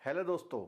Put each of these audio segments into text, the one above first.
Hello दोस्तों,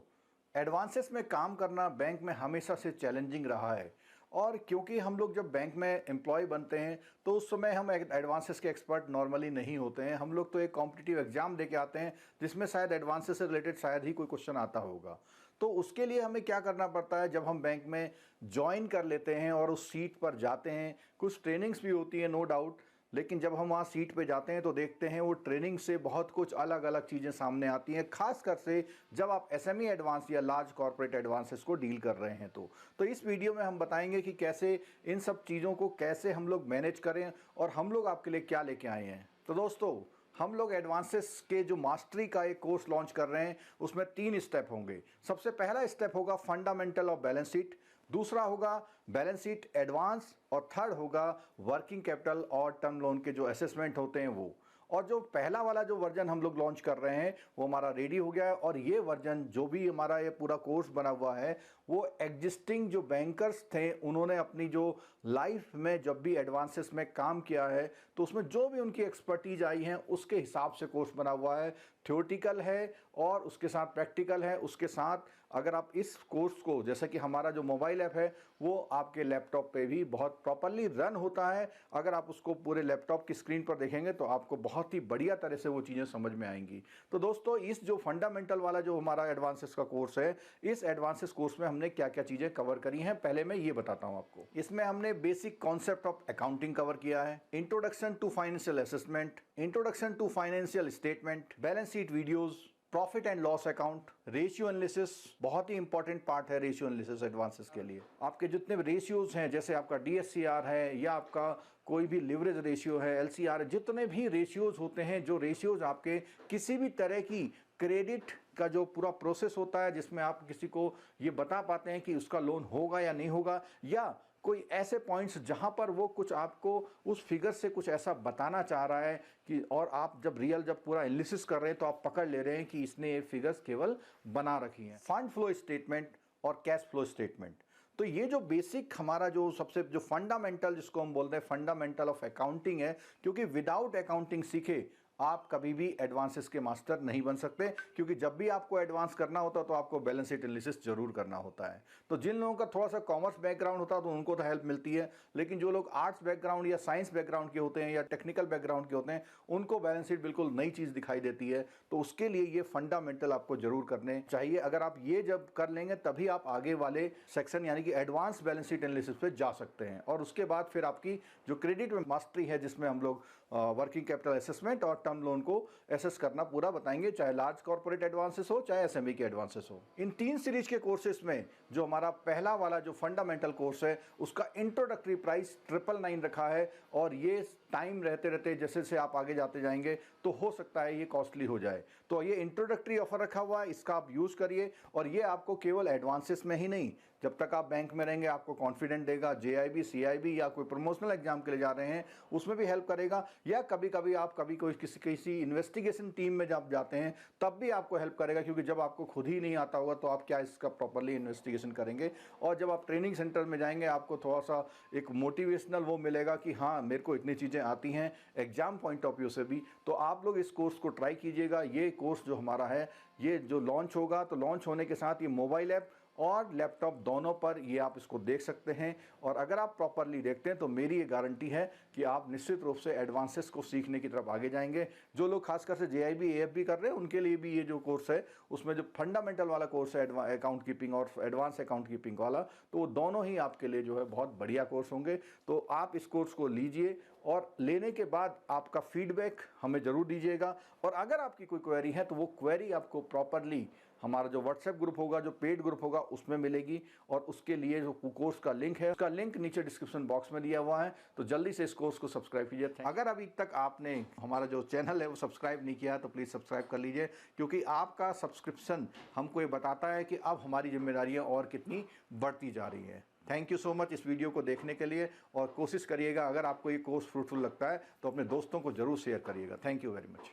advances में काम करना बैंक में हमेशा से चैलेंजिंग रहा है। और क्योंकि हम लोग जब बैंक में एम्प्लॉय बनते हैं तो उस समय हम एडवांसेस के एक्सपर्ट नॉर्मली नहीं होते हैं। हम लोग तो एक कॉम्पिटिटिव एग्जाम दे के आते हैं जिसमें शायद एडवांसेस से रिलेटेड शायद ही कोई क्वेश्चन आता होगा। तो उसके लिए हमें क्या करना पड़ता है, जब हम बैंक में ज्वाइन कर लेते हैं और उस सीट पर जाते हैं, कुछ ट्रेनिंग्स भी होती है नो डाउट, लेकिन जब हम वहाँ सीट पे जाते हैं तो देखते हैं वो ट्रेनिंग से बहुत कुछ अलग अलग चीज़ें सामने आती हैं, खासकर से जब आप एसएमई एडवांस या लार्ज कॉर्पोरेट एडवांसेस को डील कर रहे हैं। तो इस वीडियो में हम बताएंगे कि कैसे इन सब चीज़ों को कैसे हम लोग मैनेज करें और हम लोग आपके लिए क्या लेके आए हैं। तो दोस्तों, हम लोग एडवांसेस के जो मास्टरी का एक कोर्स लॉन्च कर रहे हैं, उसमें 3 स्टेप होंगे। सबसे पहला स्टेप होगा फंडामेंटल ऑफ बैलेंस शीट, दूसरा होगा बैलेंस शीट एडवांस और थर्ड होगा वर्किंग कैपिटल और टर्म लोन के जो असेसमेंट होते हैं वो। और जो पहला वाला जो वर्जन हम लोग लॉन्च कर रहे हैं वो हमारा रेडी हो गया है। और ये वर्जन जो भी हमारा ये पूरा कोर्स बना हुआ है वो एग्जिस्टिंग जो बैंकर्स थे उन्होंने अपनी जो लाइफ में जब भी एडवांसेस में काम किया है तो उसमें जो भी उनकी एक्सपर्टीज आई है उसके हिसाब से कोर्स बना हुआ है। थ्योरेटिकल है और उसके साथ प्रैक्टिकल है। उसके साथ अगर आप इस कोर्स को, जैसे कि हमारा जो मोबाइल ऐप है वो आपके लैपटॉप पे भी बहुत प्रॉपरली रन होता है। अगर आप उसको पूरे लैपटॉप की स्क्रीन पर देखेंगे तो आपको बहुत ही बढ़िया तरह से वो चीज़ें समझ में आएंगी। तो दोस्तों, इस जो फंडामेंटल वाला जो हमारा एडवांसेस का कोर्स है, इस एडवांसेस कोर्स में हमने क्या क्या चीज़ें कवर करी हैं पहले मैं ये बताता हूँ आपको। इसमें हमने basic concept of accounting cover किया है, introduction to financial assessment, introduction to financial statement, balance sheet videos, profit and loss account, ratio analysis, बहुत ही इंपॉर्टेंट पार्ट है रेशियो एनालिसिस एडवांसेस के लिए। आपके जितने भी रेशियोज हैं, जैसे आपका डीएससीआर है या आपका कोई भी लिवरेज रेशियो है, एलसीआर है, जितने भी रेशियोज होते हैं, जो रेशियोज आपके किसी भी तरह की क्रेडिट का जो पूरा प्रोसेस होता है जिसमें आप किसी को ये बता पाते हैं कि उसका लोन होगा या नहीं होगा, या कोई ऐसे पॉइंट्स जहां पर वो कुछ आपको उस फिगर से कुछ ऐसा बताना चाह रहा है कि, और आप जब पूरा एनालिसिस कर रहे हैं तो आप पकड़ ले रहे हैं कि इसने ये फिगर्स केवल बना रखी हैं। फंड फ्लो स्टेटमेंट और कैश फ्लो स्टेटमेंट। तो ये जो बेसिक हमारा जो सबसे जो फंडामेंटल, जिसको हम बोलते हैं फंडामेंटल ऑफ अकाउंटिंग है, क्योंकि विदाउट अकाउंटिंग सीखे आप कभी भी एडवांसेस के मास्टर नहीं बन सकते। क्योंकि जब भी आपको एडवांस करना होता है तो आपको बैलेंस शीट एनालिसिस जरूर करना होता है। तो जिन लोगों का थोड़ा सा कॉमर्स बैकग्राउंड होता है तो उनको तो हेल्प मिलती है, लेकिन जो लोग आर्ट्स बैकग्राउंड या साइंस बैकग्राउंड के होते हैं या टेक्निकल बैकग्राउंड के होते हैं उनको बैलेंस शीट बिल्कुल नई चीज़ दिखाई देती है। तो उसके लिए ये फंडामेंटल आपको जरूर करने चाहिए। अगर आप ये जब कर लेंगे तभी आप आगे वाले सेक्शन यानी कि एडवांस बैलेंस शीट एनालिसिस पे जा सकते हैं। और उसके बाद फिर आपकी जो क्रेडिट में मास्टरी है, जिसमें हम लोग वर्किंग कैपिटल असेसमेंट और टर्म लोन को एसेस करना पूरा बताएंगे, चाहे लार्ज कॉर्पोरेट एडवांसेस हो चाहे एसएमई के एडवांसेस हो। इन 3 सीरीज के कोर्सेस में जो हमारा पहला वाला जो फंडामेंटल कोर्स है उसका इंट्रोडक्टरी प्राइस 999 रखा है। और ये टाइम रहते रहते जैसे जैसे आप आगे जाते जाएंगे तो हो सकता है ये कॉस्टली हो जाए। तो ये इंट्रोडक्टरी ऑफर रखा हुआ है, इसका आप यूज करिए। और ये आपको केवल एडवांसेस में ही नहीं, जब तक आप बैंक में रहेंगे आपको कॉन्फिडेंट देगा। जेआईबी, सीआईबी या कोई प्रमोशनल एग्जाम के लिए जा रहे हैं उसमें भी हेल्प करेगा, या कभी कभी आप कोई किसी इन्वेस्टिगेशन टीम में जब जाते हैं तब भी आपको हेल्प करेगा। क्योंकि जब आपको खुद ही नहीं आता होगा तो आप क्या इसका प्रॉपरली इन्वेस्टिगेशन करेंगे। और जब आप ट्रेनिंग सेंटर में जाएंगे आपको थोड़ा सा एक मोटिवेशनल वो मिलेगा कि हाँ मेरे को इतनी चीज़ें आती हैं एग्जाम पॉइंट ऑफ व्यू से भी। तो आप लोग इस कोर्स को ट्राई कीजिएगा। ये कोर्स जो हमारा है ये जो लॉन्च होगा, तो लॉन्च होने के साथ ये मोबाइल ऐप और लैपटॉप दोनों पर ये आप इसको देख सकते हैं। और अगर आप प्रॉपरली देखते हैं तो मेरी ये गारंटी है कि आप निश्चित रूप से एडवांसेस को सीखने की तरफ आगे जाएंगे। जो लोग खासकर से जेआईबी एएफबी कर रहे हैं उनके लिए भी ये जो कोर्स है उसमें जो फंडामेंटल वाला कोर्स है अकाउंट कीपिंग और एडवांस अकाउंट कीपिंग वाला, तो वो दोनों ही आपके लिए जो है बहुत बढ़िया कोर्स होंगे। तो आप इस कोर्स को लीजिए और लेने के बाद आपका फीडबैक हमें ज़रूर दीजिएगा। और अगर आपकी कोई क्वेरी है तो वो क्वेरी आपको प्रॉपरली हमारा जो व्हाट्सएप ग्रुप होगा, जो पेड ग्रुप होगा उसमें मिलेगी। और उसके लिए जो कोर्स का लिंक है उसका लिंक नीचे डिस्क्रिप्शन बॉक्स में दिया हुआ है, तो जल्दी से इस कोर्स को सब्सक्राइब कीजिए। अगर अभी तक आपने हमारा जो चैनल है वो सब्सक्राइब नहीं किया तो प्लीज़ सब्सक्राइब कर लीजिए, क्योंकि आपका सब्सक्रिप्शन हमको ये बताता है कि अब हमारी जिम्मेदारियाँ और कितनी बढ़ती जा रही है। थैंक यू सो मच इस वीडियो को देखने के लिए। और कोशिश करिएगा अगर आपको ये कोर्स फ्रूटफुल लगता है तो अपने दोस्तों को जरूर शेयर करिएगा। Thank you very much.